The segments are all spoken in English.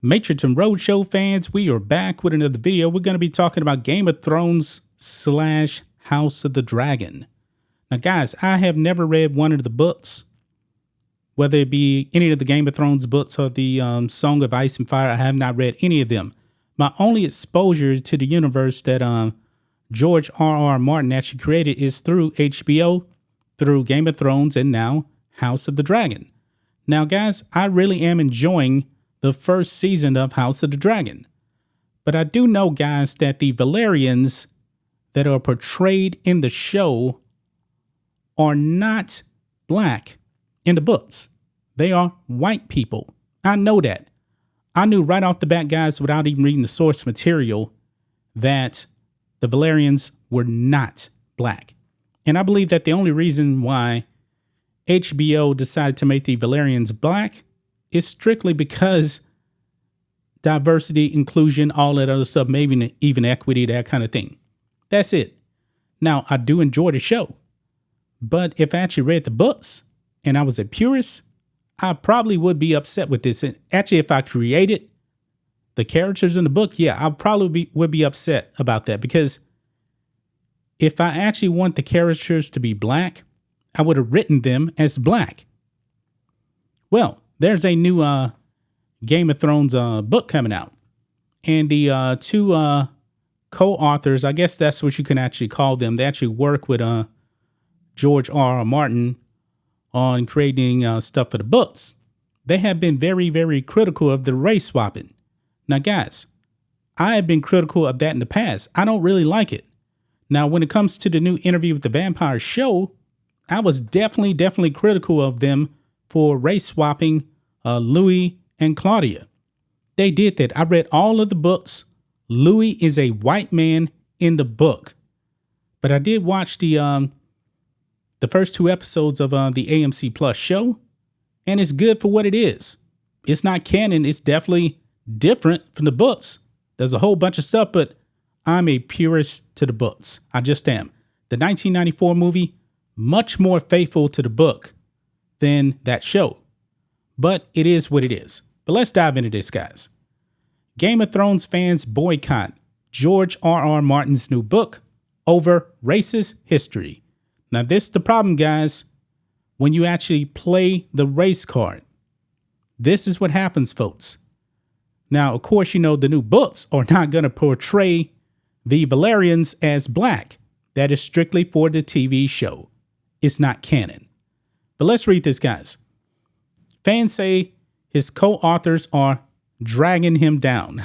Matrixx and Rhodes show fans, we are back with another video. We're going to be talking about Game of Thrones / House of the Dragon. Now, guys, I have never read one of the books, whether it be any of the Game of Thrones books or the Song of Ice and Fire. I have not read any of them. My only exposure to the universe that George R.R. Martin actually created is through HBO, through Game of Thrones, and now House of the Dragon. Now, guys, I really am enjoying the first season of House of the Dragon. But I do know, guys, that the Velaryons that are portrayed in the show are not black in the books. They are white people. I know that. I knew right off the bat, guys, without even reading the source material, that the Velaryons were not black. And I believe that the only reason why HBO decided to make the Velaryons black is strictly because diversity, inclusion, all that other stuff, maybe even equity, that kind of thing. That's it. Now, I do enjoy the show, but if I actually read the books and I was a purist, I probably would be upset with this. And actually, if I created the characters in the book, yeah, I probably would be upset about that, because if I actually want the characters to be black, I would have written them as black. Well, there's a new Game of Thrones book coming out. And the two co-authors, I guess that's what you can actually call them, they actually work with George R.R. Martin on creating stuff for the books. They have been very, very critical of the race swapping. Now, guys, I have been critical of that in the past. I don't really like it. Now, when it comes to the new Interview with the Vampire show, I was definitely critical of them for race swapping Louis and Claudia. They did that. I read all of the books. Louis is a white man in the book. But I did watch the first 2 episodes of the AMC Plus show, and it's good for what it is. It's not canon. It's definitely different from the books. There's a whole bunch of stuff, but I'm a purist to the books. I just am. The 1994 movie, much more faithful to the book than that show. But it is what it is. But let's dive into this, guys. Game of Thrones fans boycott George R.R. Martin's new book over racist history. Now, this is the problem, guys. When you actually play the race card, this is what happens, folks. Now, of course, you know, the new books are not going to portray the Velaryons as black. That is strictly for the TV show. It's not canon. But let's read this, guys. Fans say his co-authors are dragging him down.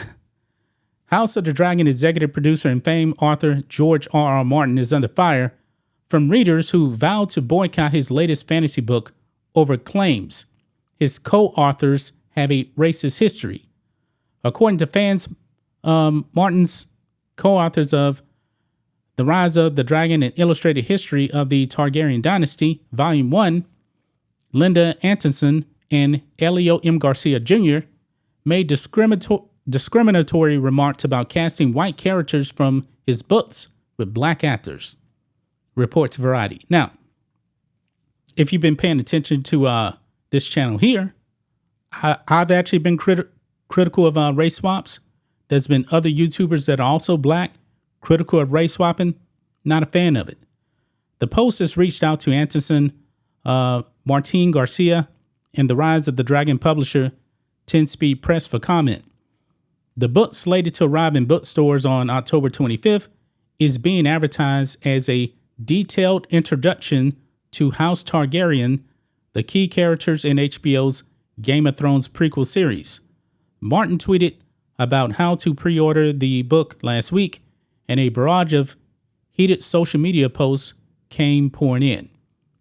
House of the Dragon executive producer and famed author George R.R. Martin is under fire from readers who vowed to boycott his latest fantasy book over claims his co-authors have a racist history. According to fans, Martin's co-authors of The Rise of the Dragon and Illustrated History of the Targaryen Dynasty, Volume 1, Linda Antonson and Elio M. Garcia Jr. made discriminatory remarks about casting white characters from his books with black actors, reports Variety. Now, if you've been paying attention to this channel here, I've actually been critical of race swaps. There's been other YouTubers that are also black, critical of race swapping. Not a fan of it. The Post has reached out to Antonson, Martin Garcia, and the Rise of the Dragon publisher 10 Speed Press for comment. The book, slated to arrive in bookstores on October 25th, is being advertised as a detailed introduction to House Targaryen, the key characters in HBO's Game of Thrones prequel series. Martin tweeted about how to pre-order the book last week, and a barrage of heated social media posts came pouring in.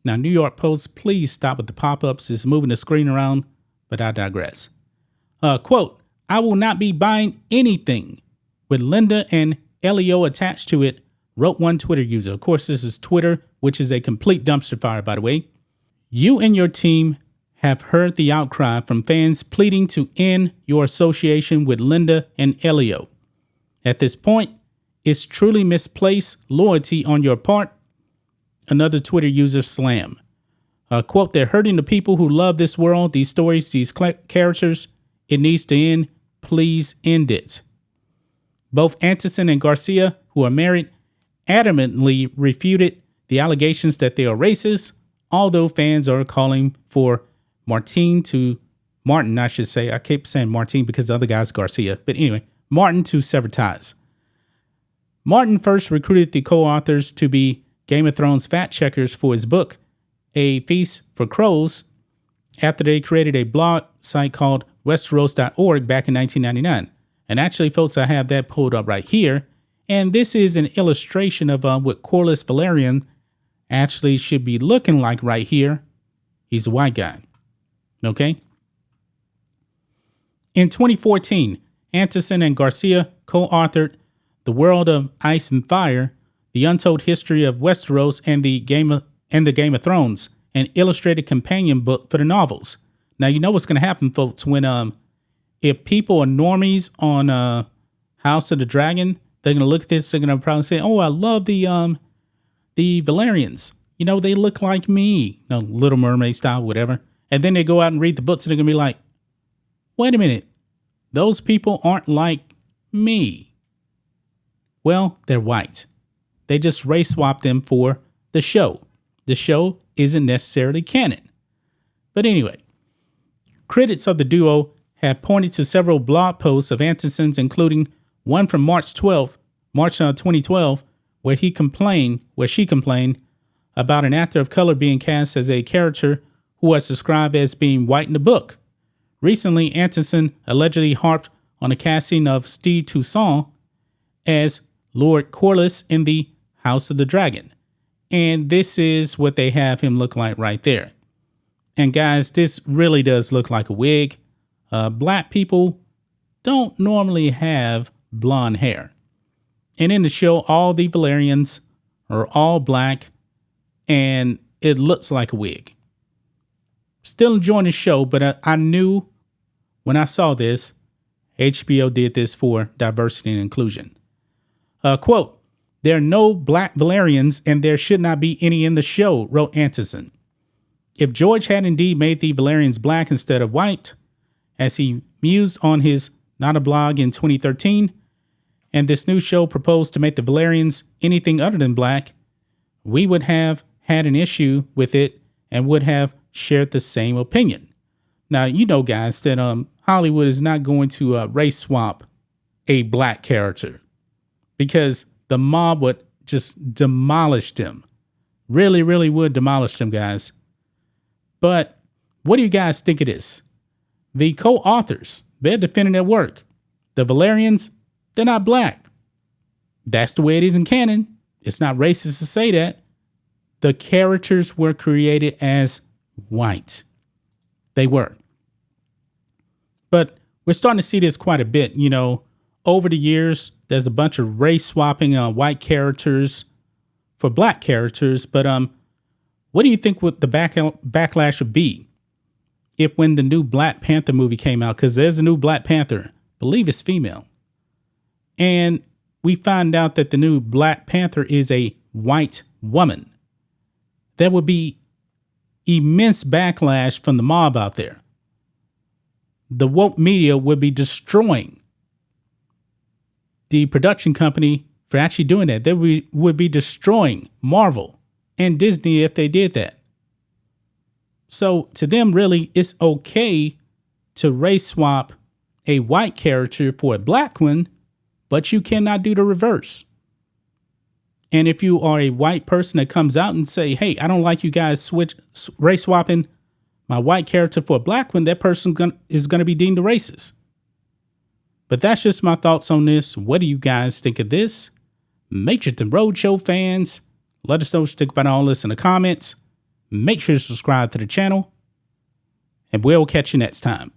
Now, New York Post, please stop with the pop-ups. It's moving the screen around, but I digress. Quote, I will not be buying anything with Linda and Elio attached to it, wrote one Twitter user. Of course, this is Twitter, which is a complete dumpster fire, by the way. You and your team have heard the outcry from fans pleading to end your association with Linda and Elio. At this point, it's truly misplaced loyalty on your part. Another Twitter user slam. Quote, they're hurting the people who love this world, these stories, these characters. It needs to end. please end it. Both Anderson and Garcia, who are married, adamantly refuted the allegations that they are racist, although fans are calling for Martin, I should say. I keep saying Martin because the other guy's Garcia. But anyway, Martin to sever ties. Martin first recruited the co-authors to be Game of Thrones fact checkers for his book, A Feast for Crows, after they created a blog site called Westeros.org back in 1999. And actually, folks, I have that pulled up right here. And this is an illustration of what Corlys Velaryon actually should be looking like right here. He's a white guy. Okay? In 2014, Anderson and Garcia co-authored The World of Ice and Fire, The Untold History of Westeros and the Game of Thrones, an illustrated companion book for the novels. Now, you know what's going to happen, folks, when if people are normies on House of the Dragon, they're going to look at this, they're going to probably say, oh, I love the Velaryons. You know, they look like me. No, Little Mermaid style, whatever. And then they go out and read the books and they're going to be like, wait a minute. Those people aren't like me. Well, they're white. They just race swap them for the show. The show isn't necessarily canon. But anyway, critics of the duo have pointed to several blog posts of Anderson's, including one from March 2012, where she complained about an actor of color being cast as a character who was described as being white in the book. Recently, Anderson allegedly harped on the casting of Steve Toussaint as Lord Corlys in the House of the Dragon. And this is what they have him look like right there. And guys, this really does look like a wig. Black people don't normally have blonde hair. And in the show, all the Velaryons are all black, and it looks like a wig. Still enjoying the show, but I knew when I saw this, HBO did this for diversity and inclusion. Quote, there are no black Velaryons, and there should not be any in the show, wrote Anderson. If George had indeed made the Velaryons black instead of white, as he mused on his Not a Blog in 2013, and this new show proposed to make the Velaryons anything other than black, we would have had an issue with it and would have shared the same opinion. Now, you know, guys, that Hollywood is not going to race swap a black character because the mob would just demolish them. Really, really would demolish them, guys. But what do you guys think of this? The co-authors, they're defending their work. The Velaryons, they're not black. That's the way it is in canon. It's not racist to say that. The characters were created as white. They were. But we're starting to see this quite a bit. You know, over the years, there's a bunch of race swapping white characters for black characters. But what do you think what the backlash would be if when the new Black Panther movie came out? Because there's a new Black Panther, I believe it's female. And we find out that the new Black Panther is a white woman. There would be immense backlash from the mob out there. The woke media would be destroying the production company for actually doing that. They would be destroying Marvel and Disney if they did that. So to them, really, it's okay to race swap a white character for a black one, but you cannot do the reverse. And if you are a white person that comes out and say, hey, I don't like you guys race swapping my white character for a black one, that person is going to be deemed a racist. But that's just my thoughts on this. What do you guys think of this? Matrixx and Rhodes Show fans, let us know what you think about all this in the comments. Make sure to subscribe to the channel, and we'll catch you next time.